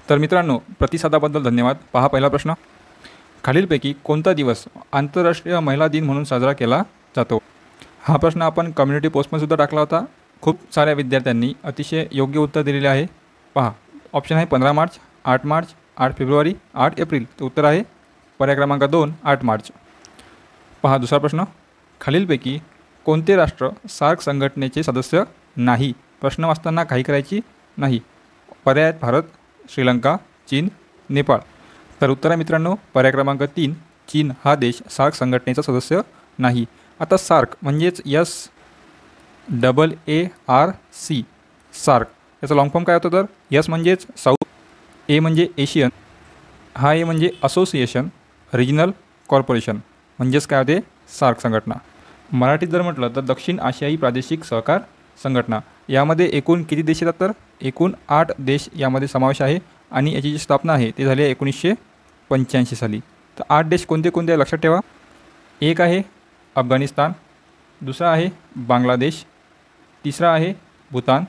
तर मित्रांनो, प्रतिसादाबद्दल धन्यवाद. पहा पहिला प्रश्न. खालीलपैकी कोणता दिवस आंतरराष्ट्रीय महिला दिन म्हणून साजरा केला जातो? हा प्रश्न आपण कम्युनिटी पोस्टमध्ये सुद्धा टाकला होता. खूप साऱ्या विद्यार्थ्यांनी अतिशय योग्य उत्तर दिलेले आहे. पहा, ऑप्शन आहे 15 मार्च, 8 मार्च, 8 फेब्रुवारी, 8 एप्रिल. तर उत्तर आहे पर्याय क्रमांक 2, 8 मार्च. पहा दुसरा प्रश्न. खालीलपैकी कोणते राष्ट्र सार्क संघटनेचे सदस्य नाही? प्रश्न वाचताना काही करायची नाही. पर्याय आहेत भारत, श्रीलंका, चीन, नेपाळ. तर उत्तर आहे मित्रांनो पर्याय क्रमांक 3, चीन हा देश सार्क संघटनेचा सदस्य नाही. आता सार्क म्हणजेच SAARC, सार्क याचा लॉंग फॉर्म काय होतं? तर एस म्हणजेच साऊथ, ए म्हणजे एशियन, हा ए म्हणजे असोसिएशन रिजनल कॉर्पोरेशन, म्हणजेच काय होते? सार्क संघटना. मराठीत जर म्हटलं तर दक्षिण आशियाई प्रादेशिक सहकार संघटना. यामध्ये एकूण किती देश येतात? तर एकूण 8 देश यामध्ये समावेश आहे आणि याची जी स्थापना आहे ते झाली आहे 1985 साली. तर 8 देश कोणते कोणते आहे लक्षात ठेवा. एक आहे अफगाणिस्तान, दुसरा आहे बांगलादेश, तिसरा आहे भूतान,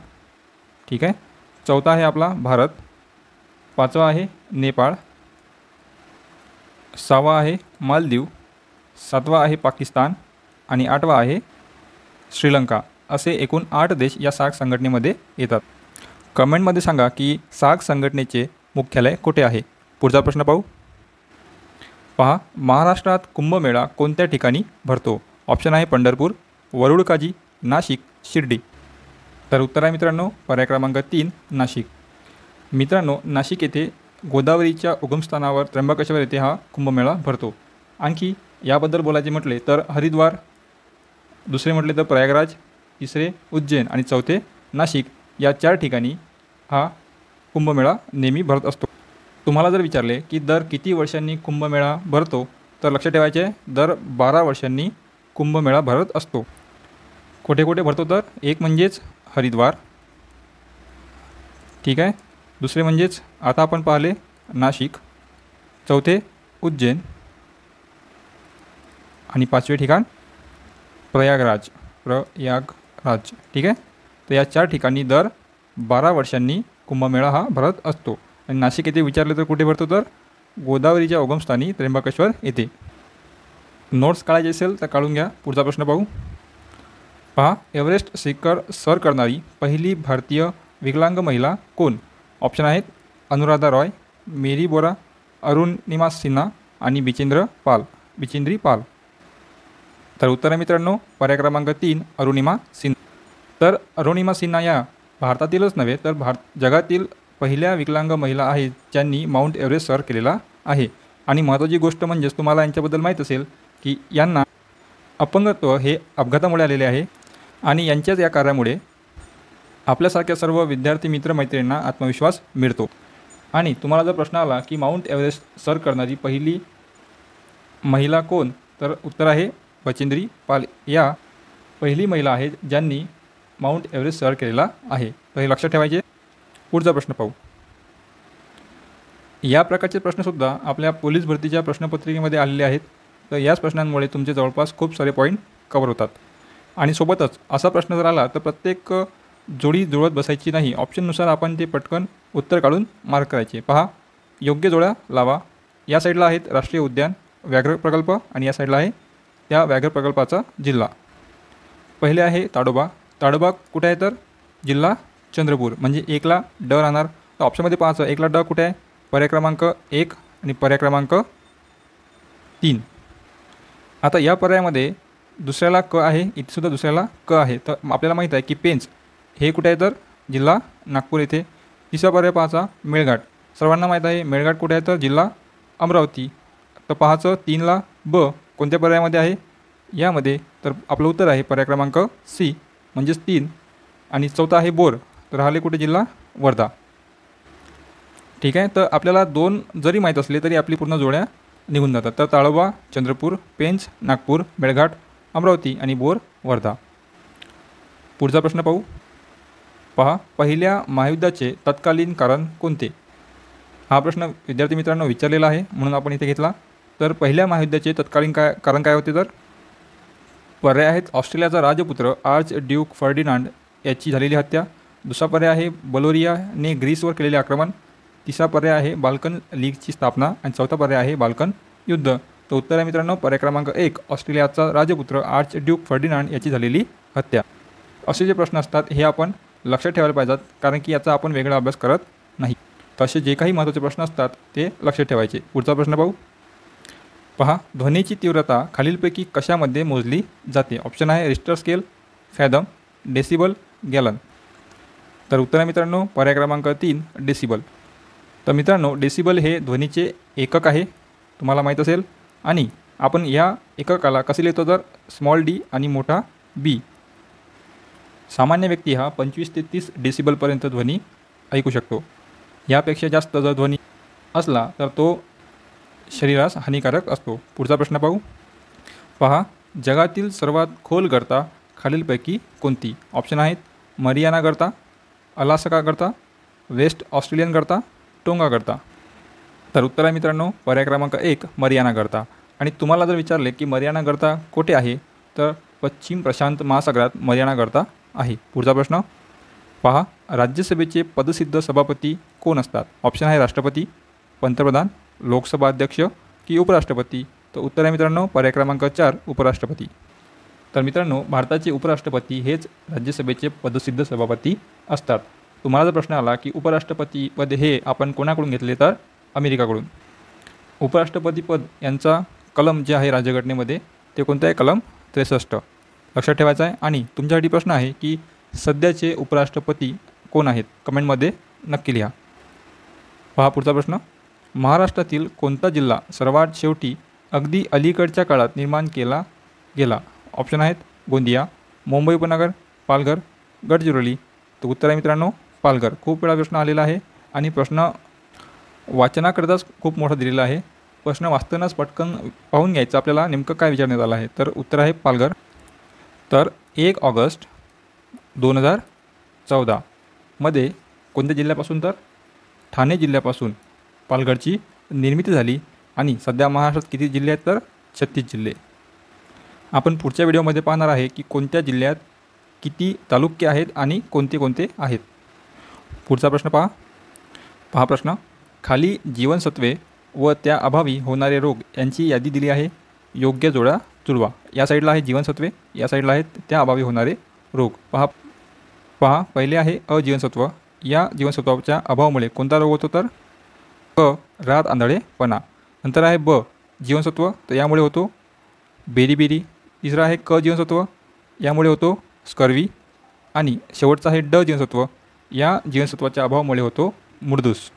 ठीक आहे, चौथा आहे आपला भारत, पाचवा आहे नेपाळ, सहावा आहे मालदीव, सातवा आहे पाकिस्तान आणि आठवा आहे श्रीलंका. असे एकूण 8 देश या सार्क संघटनेमध्ये येतात. कमेंटमध्ये सांगा की सार्क संघटनेचे मुख्यालय कुठे आहे. पुढचा प्रश्न पाहू. पहा, महाराष्ट्रात कुंभमेळा कोणत्या ठिकाणी भरतो? ऑप्शन आहे पंढरपूर, वरुड काजी, नाशिक, शिर्डी. तर उत्तर आहे मित्रांनो पर्याय क्रमांक 3, नाशिक. मित्रांनो, नाशिक येथे गोदावरीच्या उगमस्थानावर त्र्यंबकेश्वर येथे हा कुंभमेळा भरतो. आणखी याबद्दल बोलायचे म्हटले तर हरिद्वार, दुसरे म्हटले तर प्रयागराज, तिसरे उज्जैन आणि चौथे नाशिक या 4 ठिकाणी हा कुंभमेळा नेहमी भरत असतो. तुम्हाला जर विचारले की दर किती वर्षांनी कुंभमेळा भरतो तर लक्षात ठेवायचे दर 12 वर्षांनी कुंभमेळा भरत असतो. कुठे कुठे भरतो? तर एक म्हणजेच हरिद्वार, ठीक आहे, दुसरे म्हणजेच आता आपण पाहिले नाशिक, चौथे उज्जैन आणि पाचवे ठिकाण प्रयागराज, ठीक आहे. तर या 4 ठिकाणी दर 12 वर्षांनी कुंभमेळा हा भरत असतो. आणि नाशिक येथे विचारले तर कुठे भरतो? तर गोदावरीच्या उगमस्थानी त्र्यंबकेश्वर येथे. नोट्स काढायचे असेल तर काढून घ्या. पुढचा प्रश्न पाहू. पहा, एव्हरेस्ट शिखर सर करणारी पहिली भारतीय विकलांग महिला कोण? ऑप्शन आहेत अनुराधा रॉय, मेरी बोरा, अरुणिमा सिन्हा आणि बिचेंद्री पाल. तर उत्तर आहे मित्रांनो पर्याय क्रमांक 3, अरुणिमा सिन्हा. तर अरुणिमा सिन्हा या भारतातीलच नव्हे तर जगातील पहिल्या विकलांग महिला आहेत ज्यांनी माउंट एव्हरेस्ट सर केलेला आहे. आणि महत्त्वाची गोष्ट म्हणजेच तुम्हाला यांच्याबद्दल माहीत असेल की यांना अपंगत्व हे अपघातामुळे आलेले आहे आणि यांच्याच या कार्यामुळे आपल्यासारख्या सर्व विद्यार्थी मित्रमैत्रिणींना आत्मविश्वास मिळतो. आणि तुम्हाला जर प्रश्न आला की माउंट एव्हरेस्ट सर करणारी पहिली महिला कोण? तर उत्तर आहे बचेंद्री पाल. या पहिली महिला आहेत ज्यांनी माउंट एव्हरेस्ट सर केलेला आहे. तर हे लक्षात ठेवायचे. पुढचा प्रश्न पाहू. या प्रकारचे प्रश्नसुद्धा आपल्या पोलीस भरतीच्या प्रश्नपत्रिकेमध्ये आलेले आहेत. तर याच प्रश्नांमुळे तुमचे जवळपास खूप सारे पॉईंट कवर होतात. आणि सोबतच असा प्रश्न जर आला तर प्रत्येक जोडी जुळत बसायची नाही. ऑप्शननुसार आपण ते पटकन उत्तर काढून मार्क करायचे. पहा, योग्य जोड्या लावा. या साईडला आहेत राष्ट्रीय उद्यान, व्याघ्र प्रकल्प आणि या साईडला आहे त्या व्याघ्र प्रकल्पाचा जिल्हा. पहिले आहे ताडोबा. ताडोबा कुठे आहे? तर जिल्हा चंद्रपूर. म्हणजे 1ला ड राहणार. तर ऑप्शनमध्ये पाहायचं 1ला ड कुठे आहे? पर्याय क्रमांक 1 आणि पर्याय क्रमांक 3. आता या पर्यायामध्ये दुसऱ्याला क आहे, इथेसुद्धा दुसऱ्याला क आहे. तर आपल्याला माहीत आहे की पेंच हे कुठे आहे? तर जिल्हा नागपूर येथे. तिसरा पर्याय पाहायचा मेळघाट. सर्वांना माहीत आहे मेळघाट कुठे आहे? तर जिल्हा अमरावती. तर पाहायचं 3ला ब कोणत्या पर्यायामध्ये आहे यामध्ये? तर आपलं उत्तर आहे पर्याय क्रमांक सी म्हणजेच 3. आणि चौथा आहे बोर. तर राहिले कुठे? जिल्हा वर्धा. ठीक आहे. तर आपल्याला 2 जरी माहीत असले तरी आपली पूर्ण जोड्या निघून जातात. तर ताडोबा चंद्रपूर, पेंच नागपूर, मेळघाट अमरावती आणि बोर वर्धा. पुढचा प्रश्न पाहू. पहा, पहिल्या महायुद्धाचे तत्कालीन कारण कोणते? हा प्रश्न विद्यार्थी मित्रांनो विचारलेला आहे म्हणून आपण इथे घेतला. तर पहिल्या महायुद्धाचे तत्कालीन कारण काय होते? तर पर्याय आहेत ऑस्ट्रेलियाचा राजपुत्र आर्च ड्यूक फर्डिनांड याची झालेली हत्या. दुसरा पर्याय आहे बलोरियाने ग्रीसवर केलेले आक्रमण. तिसरा पर्याय आहे बाल्कन लीगची स्थापना आणि चौथा पर्याय आहे बाल्कन युद्ध. तर उत्तर आहे मित्रांनो पर्याय क्रमांक 1 ऑस्ट्रेलियाचा राजपुत्र आर्च ड्यूक फर्डिनांड याची झालेली हत्या. असे जे प्रश्न असतात हे आपण लक्षात ठेवायला पाहिजेत, कारण की याचा आपण वेगळा अभ्यास करत नाही. तसे जे काही महत्त्वाचे प्रश्न असतात ते लक्षात ठेवायचे. पुढचा प्रश्न पाहू. पहा, ध्वनीची तीव्रता खालीलपैकी कशामध्ये मोजली जाते? ऑप्शन आहे रिश्टर स्केल, फॅदम, डेसिबल, गॅलन. तर उत्तर आहे मित्रांनो पर्याय क्रमांक 3 डेसिबल. तर मित्रांनो डेसिबल हे ध्वनीचे एकक आहे, तुम्हाला माहीत असेल. आणि आपण या एककाला कसे लिहितो तर स्मॉल डी आणि मोठा बी. सामान्य व्यक्ती हा 25 ते 30 डेसिबलपर्यंत ध्वनी ऐकू शकतो. यापेक्षा जास्त जर ध्वनी असला तर तो शरीरास हानिकारक असतो. पुढचा प्रश्न पाहू. पहा, जगातील सर्वात खोल गर्ता खालीलपैकी कोणती? ऑप्शन आहेत मरियाना गर्ता, अलास्का गर्ता, वेस्ट ऑस्ट्रेलियन गर्ता, टोंगा गर्ता. तर उत्तर आहे मित्रांनो पर्याय क्रमांक 1 मरियाना गर्ता. आणि तुम्हाला जर विचारले की मरियाना गर्ता कोठे आहे तर पश्चिम प्रशांत महासागरात मरियाना गर्ता आहे. पुढचा प्रश्न पहा, राज्यसभेचे पदसिद्ध सभापती कोण असतात? ऑप्शन आहे राष्ट्रपती, पंतप्रधान, लोकसभा अध्यक्ष की उपराष्ट्रपती. तर उत्तर आहे मित्रांनो पर्याय क्रमांक 4 उपराष्ट्रपती. तर मित्रांनो भारताचे उपराष्ट्रपती हेच राज्यसभेचे पदसिद्ध सभापती असतात. तुम्हाला जर प्रश्न आला की उपराष्ट्रपती पद हे आपण कोणाकडून घेतले तर अमेरिकाकडून. उपराष्ट्रपती पद यांचा कलम जे आहे राज्यघटनेमध्ये ते कोणतं आहे? कलम 63 लक्षात ठेवायचं आहे. आणि तुमच्यासाठी प्रश्न आहे की सध्याचे उपराष्ट्रपती कोण आहेत? कमेंटमध्ये नक्की लिहा. पहा पुढचा प्रश्न. महाराष्ट्रातील कोणता जिल्हा सर्वात शेवटी अगदी अलीकडच्या काळात निर्माण केला गेला? ऑप्शन आहेत गोंदिया, मुंबई उपनगर, पालघर, गडचिरोली. तर उत्तर आहे मित्रांनो पालघर. खूप वेळा प्रश्न आलेला आहे आणि प्रश्न वाचनाकरताच खूप मोठा दिलेला आहे. प्रश्न वाचतानाच पटकन पाहून घ्यायचं आपल्याला नेमकं काय विचारण्यात आलं आहे. तर उत्तर आहे पालघर. तर 1 ऑगस्ट 2014 मध्ये कोणत्या जिल्ह्यापासून तर ठाणे जिल्ह्यापासून पालघरची निर्मिती झाली. आणि सध्या महाराष्ट्रात किती जिल्हे आहेत तर 36 जिल्हे. आपण पुढच्या व्हिडिओमध्ये पाहणार आहे की कोणत्या जिल्ह्यात किती तालुके आहेत आणि कोणते कोणते आहेत. पुढचा प्रश्न पहा प्रश्न. खाली जीवनसत्वे व त्या अभावी होणारे रोग यांची यादी दिली आहे. योग्य जोडा जुळवा. या साईडला आहे जीवनसत्वे, या साईडला आहेत त्या अभावी होणारे रोग. पहा पहिले आहे अजीवनसत्व. या जीवनसत्वाच्या अभावामुळे कोणता रोग होतो तर क रात आंधळेपणा. नंतर आहे ब जीवनसत्व, तर यामुळे होतो बेरीबेरी. तिसरा आहे क जीवनसत्व, यामुळे होतो स्कर्वी. आणि शेवटचा आहे ड जीवनसत्व. या जीवनसत्वाच्या अभावामुळे होतो मुर्दूस.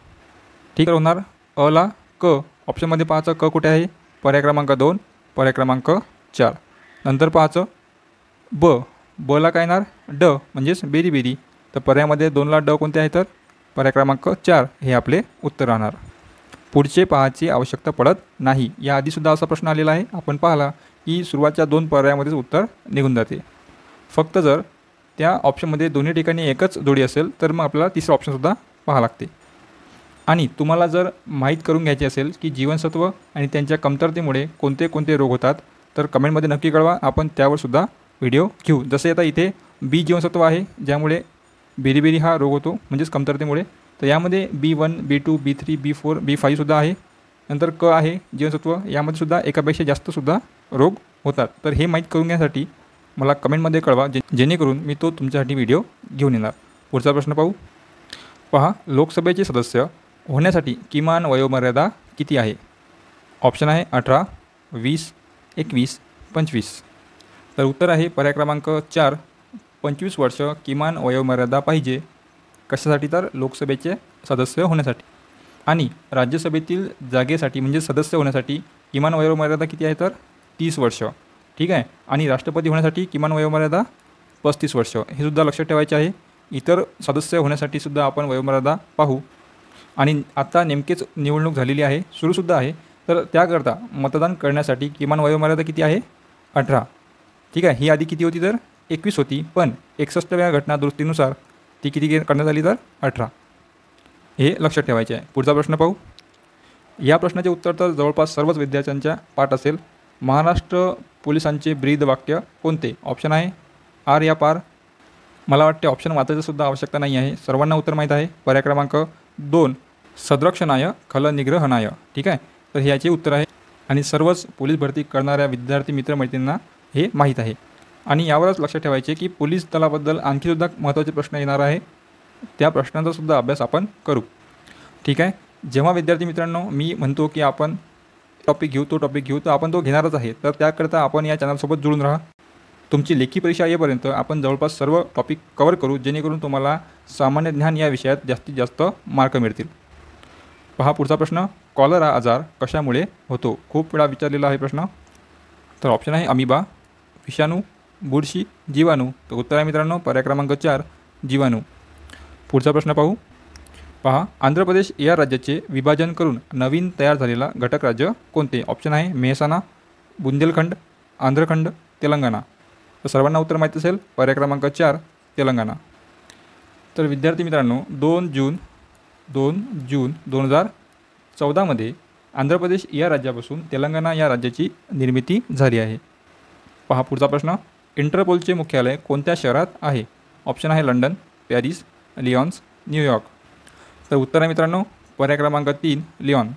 ठीक आहे, होणार अला क. ऑप्शनमध्ये पाहायचं क कुठे आहे? पर्याय क्रमांक 2, पर्याय क्रमांक 4. नंतर पाहायचं बला काय येणार? ड म्हणजेच बेरीबेरी. तर पर्यायामध्ये 2ला ड कोणते आहे तर पर्याय क्रमांक 4 हे आपले उत्तर राहणार. पुढचे पाहायची आवश्यकता पडत नाही. याआधीसुद्धा असा प्रश्न आलेला आहे. आपण पाहिला की सुरुवातच्या 2 पर्यायामध्येच उत्तर निघून जाते. फक्त जर त्या ऑप्शनमध्ये दोन्ही ठिकाणी एकच जोडी असेल तर मग आपल्याला तिसरा ऑप्शनसुद्धा पाहावं लागते. आणि तुम्हाला जर माहीत करून घ्यायचे असेल की जीवनसत्व आणि त्यांच्या कमतरतेमुळे कोणते कोणते रोग होतात तर कमेंटमध्ये नक्की कळवा. आपण त्यावरसुद्धा व्हिडिओ घेऊ. जसे आता इथे बी जीवनसत्व आहे ज्यामुळे बेरीबेरी हा रोग होतो म्हणजेच कमतरतेमुळे. तर यामध्ये B1, B2, B3, B4, B5सुद्धा आहे. नंतर क आहे जीवनसत्व, यामध्ये सुद्धा एकापेक्षा जास्तसुद्धा रोग होतात. तर हे माहीत करून घेण्यासाठी मला कमेंटमध्ये कळवा, जेणेकरून मी तो तुमच्यासाठी व्हिडिओ घेऊन येणार. पुढचा प्रश्न पाहू. पहा, लोकसभेचे सदस्य होण्यासाठी किमान वयोमर्यादा किती आहे? ऑप्शन आहे 18, 20, 21, 25. तर उत्तर आहे पर्याय क्रमांक 4 25 वर्ष किमान वयोमर्यादा पाहिजे. कशासाठी तर लोकसभेचे सदस्य होण्यासाठी. आणि राज्यसभेतील जागेसाठी म्हणजे सदस्य होण्यासाठी किमान वयोमर्यादा किती आहे तर 30 वर्ष. ठीक आहे. आणि राष्ट्रपती होण्यासाठी किमान वयोमर्यादा 35 वर्ष. हे सुद्धा लक्षात ठेवायचे आहे. इतर सदस्य होण्यासाठी सुद्धा आपण वयोमर्यादा पाहू. आणि आता नेमकेच निवडणूक झालेली आहे, सुरूसुद्धा आहे. तर त्याकरता मतदान करण्यासाठी किमान वयोमर्यादा किती आहे? 18. ठीक आहे. ही आधी किती होती तर 21 होती, पण 61व्या घटनादुरुस्तीनुसार ती किती करण्यात आली तर 18. हे लक्षात ठेवायचे आहे. पुढचा प्रश्न पाहू. या प्रश्नाचे उत्तर तर जवळपास सर्वच विद्यार्थ्यांच्या पाठ असेल. महाराष्ट्र पोलिसांचे ब्रीद वाक्य कोणते? ऑप्शन आहे आर या पार. मला वाटते ऑप्शन वाचायची सुद्धा आवश्यकता नाही आहे, सर्वांना उत्तर माहीत आहे. पर्याय क्रमांक 2 सदरक्षणाय खलनिग्रहणाय. ठीक आहे, तर हे याचे उत्तर आहे आणि सर्वच पोलीस भरती करणाऱ्या विद्यार्थी मित्रमैत्रिणींना हे माहीत आहे. आणि यावरच लक्षात ठेवायचे की पोलीस दलाबद्दल आणखीसुद्धा महत्त्वाचे प्रश्न येणार आहे, त्या प्रश्नांचा सुद्धा अभ्यास आपण करू. ठीक आहे, जेव्हा विद्यार्थी मित्रांनो मी म्हणतो की आपण टॉपिक घेऊ, तो टॉपिक घेऊ, तर आपण तो घेणारच आहे. तर त्याकरता आपण या चॅनलसोबत जुळून राहा. तुमची लेखी परीक्षा येईपर्यंत आपण जवळपास सर्व टॉपिक कवर करू, जेणेकरून तुम्हाला सामान्य ज्ञान या विषयात जास्तीत जास्त मार्क मिळतील. पहा पुढचा प्रश्न, कॉलरा आजार कशामुळे होतो? खूप वेळा विचारलेला आहे प्रश्न. तर ऑप्शन आहे अमिबा, विषाणू, बुरशी, जीवाणू. तर उत्तर आहे मित्रांनो पर्याय क्रमांक 4 जीवाणू. पुढचा प्रश्न पाहू. पहा, आंध्र प्रदेश या राज्याचे विभाजन करून नवीन तयार झालेला घटक राज्य कोणते? ऑप्शन आहे मेहसाणा, बुंदेलखंड, आंध्रखंड, तेलंगणा. तर सर्वांना उत्तर माहीत असेल, पर्याय क्रमांक 4 तेलंगणा. तर विद्यार्थी मित्रांनो 2 जून 2014मध्ये आंध्र प्रदेश या राज्यापासून तेलंगणा या राज्याची निर्मिती झाली आहे. पहा पुढचा प्रश्न, इंटरपोलचे मुख्यालय कोणत्या शहरात आहे? ऑप्शन आहे लंडन, पॅरिस, लिऑन्स, न्यूयॉर्क. तर उत्तर आहे मित्रांनो पर्याय क्रमांक 3 लिऑन.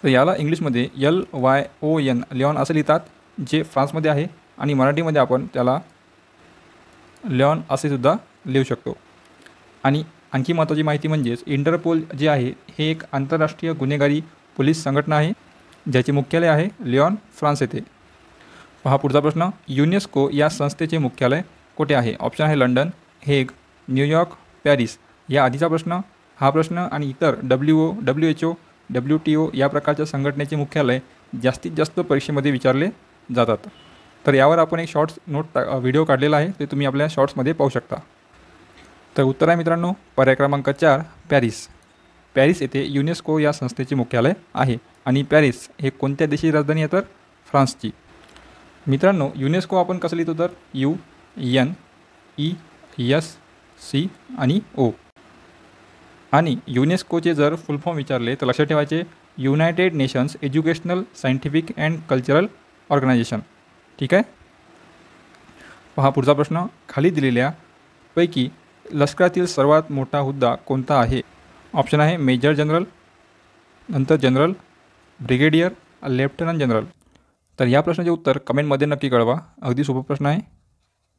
तर याला इंग्लिशमध्ये LYON लिऑन असं लिहितात, जे फ्रान्समध्ये आहे, आणि मराठीमध्ये आपण त्याला लिऑन असे सुद्धा लिहू शकतो. आणि आणखी महत्त्वाची माहिती म्हणजेच इंटरपोल जे आहे हे एक आंतरराष्ट्रीय गुन्हेगारी पोलीस संघटना आहे, ज्याचे मुख्यालय आहे लिऑन, फ्रान्स येथे. पहा पुढचा प्रश्न, युनेस्को या संस्थेचे मुख्यालय कुठे आहे? ऑप्शन आहे लंडन, हेग, न्यूयॉर्क, पॅरिस. या आधीचा प्रश्न, हा प्रश्न आणि इतर WHO, WTO या प्रकारच्या संघटनेचे मुख्यालय जास्तीत जास्त परीक्षेमध्ये विचारले जातात. तर यावर आपण एक शॉर्ट्स व्हिडिओ काढलेला आहे, ते तुम्ही आपल्या शॉर्ट्समध्ये पाहू शकता. तर उत्तर आहे मित्रांनो पर्याय क्रमांक 4 पॅरिस. पॅरिस येथे युनेस्को या संस्थेचे मुख्यालय आहे. आणि पॅरिस हे कोणत्या देशाची राजधानी आहे? तर फ्रान्सची. मित्रांनो युनेस्को आपण कसं लिहितो? तर UNESCO आणि O. आणि युनेस्कोचे जर फुल फॉर्म विचारले तर लक्षात ठेवायचे United Nations Educational, Scientific and Cultural Organization. ठीक आहे. पहा पुढचा प्रश्न, खाली दिलेल्यापैकी लष्करातील सर्वात मोठा हुद्दा कोणता आहे? ऑप्शन आहे मेजर जनरल, नंतर जनरल, ब्रिगेडियर, लेफ्टनंट जनरल. तर या प्रश्नाचे उत्तर कमेंटमध्ये नक्की कळवा. अगदी सोपा प्रश्न आहे.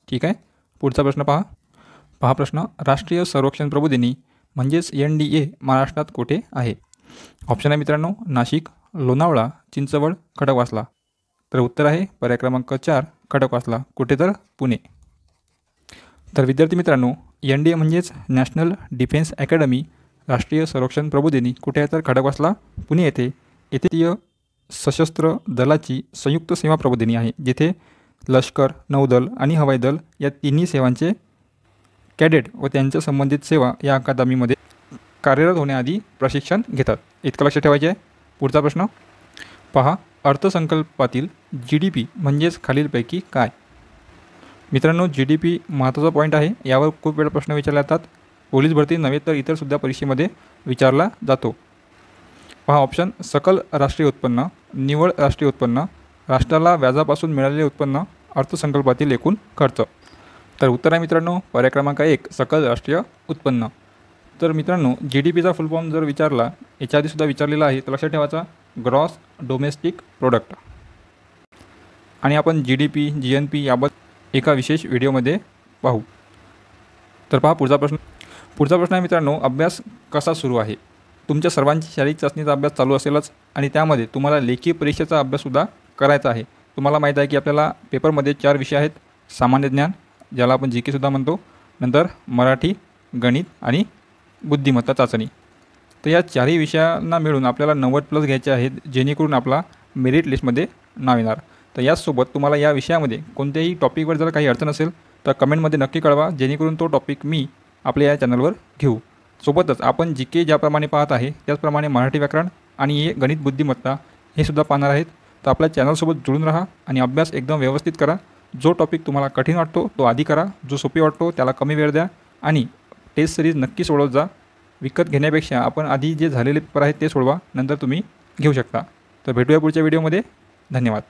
ठीक आहे. पुढचा प्रश्न पहा प्रश्न, राष्ट्रीय संरक्षण प्रबोधिनी म्हणजेच NDA महाराष्ट्रात कुठे आहे? ऑप्शन आहे मित्रांनो नाशिक, लोणावळा, चिंचवड, खडकवासला. तर उत्तर आहे पर्याय क्रमांक 4 खडकवासला. कुठे? तर पुणे. तर विद्यार्थी मित्रांनो NDA म्हणजेच नॅशनल डिफेन्स अकॅडमी, राष्ट्रीय संरक्षण प्रबोधिनी कुठे आहे? तर खडकवासला, पुणे येथे. येथे सशस्त्र दलाची संयुक्त सेवा प्रबोधिनी आहे, जिथे लष्कर, नौदल आणि हवाई दल या तिन्ही सेवांचे कॅडेट व त्यांच्या संबंधित सेवा या अकादमीमध्ये कार्यरत होण्याआधी प्रशिक्षण घेतात. इतकं लक्षात ठेवायचे आहे. पुढचा प्रश्न पहा, अर्थसंकल्पातील GDP म्हणजेच खालीलपैकी काय? मित्रांनो GDP महत्त्वाचा पॉईंट आहे. यावर खूप वेळा प्रश्न विचारले जातात. पोलीस भरती नव्हे तर इतरसुद्धा परीक्षेमध्ये विचारला जातो. पहा ऑप्शन, सकल राष्ट्रीय उत्पन्न, निव्वळ राष्ट्रीय उत्पन्न, राष्ट्राला व्याजापासून मिळालेले उत्पन्न, अर्थसंकल्पातील एकूण खर्च. तर उत्तर आहे मित्रांनो पर्याय क्रमांक 1 सकल राष्ट्रीय उत्पन्न. तर मित्रांनो GDPचा फुल फॉर्म जर विचारला, याच्या आधीसुद्धा विचारलेला आहे, तर लक्षात ठेवायचा ग्रॉस डोमेस्टिक प्रोडक्ट. आणि आपण GDP GNP याबद्दल एका विशेष व्हिडिओमध्ये पाहू. तर पहा पुढचा प्रश्न आहे मित्रांनो, अभ्यास कसा सुरू आहे? तुमच्या सर्वांची शारीरिक चाचणीचा अभ्यास चालू असेलच, आणि त्यामध्ये तुम्हाला लेखी परीक्षेचा अभ्याससुद्धा करायचा आहे. तुम्हाला माहीत आहे की आपल्याला पेपरमध्ये 4 विषय आहेत. सामान्य ज्ञान, ज्याला आपण GK सुद्धा म्हणतो, नंतर मराठी, गणित आणि बुद्धिमत्ता चाचणी. तर या 4ही विषयांना मिळून आपल्याला 90+ घ्यायचे आहेत, जेणेकरून आपला मेरिट लिस्टमध्ये नाव येणार. तर याचसोबत तुम्हाला या विषयामध्ये कोणत्याही टॉपिकवर जर काही अडचण असेल तर कमेंटमध्ये नक्की कळवा, जेणेकरून तो टॉपिक मी आपल्या या चॅनलवर घेऊ. सोबतच आपण GK ज्याप्रमाणे पाहत आहे त्याचप्रमाणे मराठी व्याकरण आणि हे गणित बुद्धिमत्ता हे सुद्धा पाहणार आहेत. तर आपल्या चॅनलसोबत जुळून राहा आणि अभ्यास एकदम व्यवस्थित करा. जो टॉपिक तुम्हाला कठीण वाटतो तो आधी करा, जो सोपी वाटतो त्याला कमी वेळ द्या, आणि टेस्ट सिरीज नक्की सोडवत जा. विकत घेण्यापेक्षा आपण आधी जे झालेले पेपर आहेत ते सोडवा, नंतर तुम्ही घेऊ शकता. तर भेटूया पुढच्या व्हिडिओमध्ये. धन्यवाद.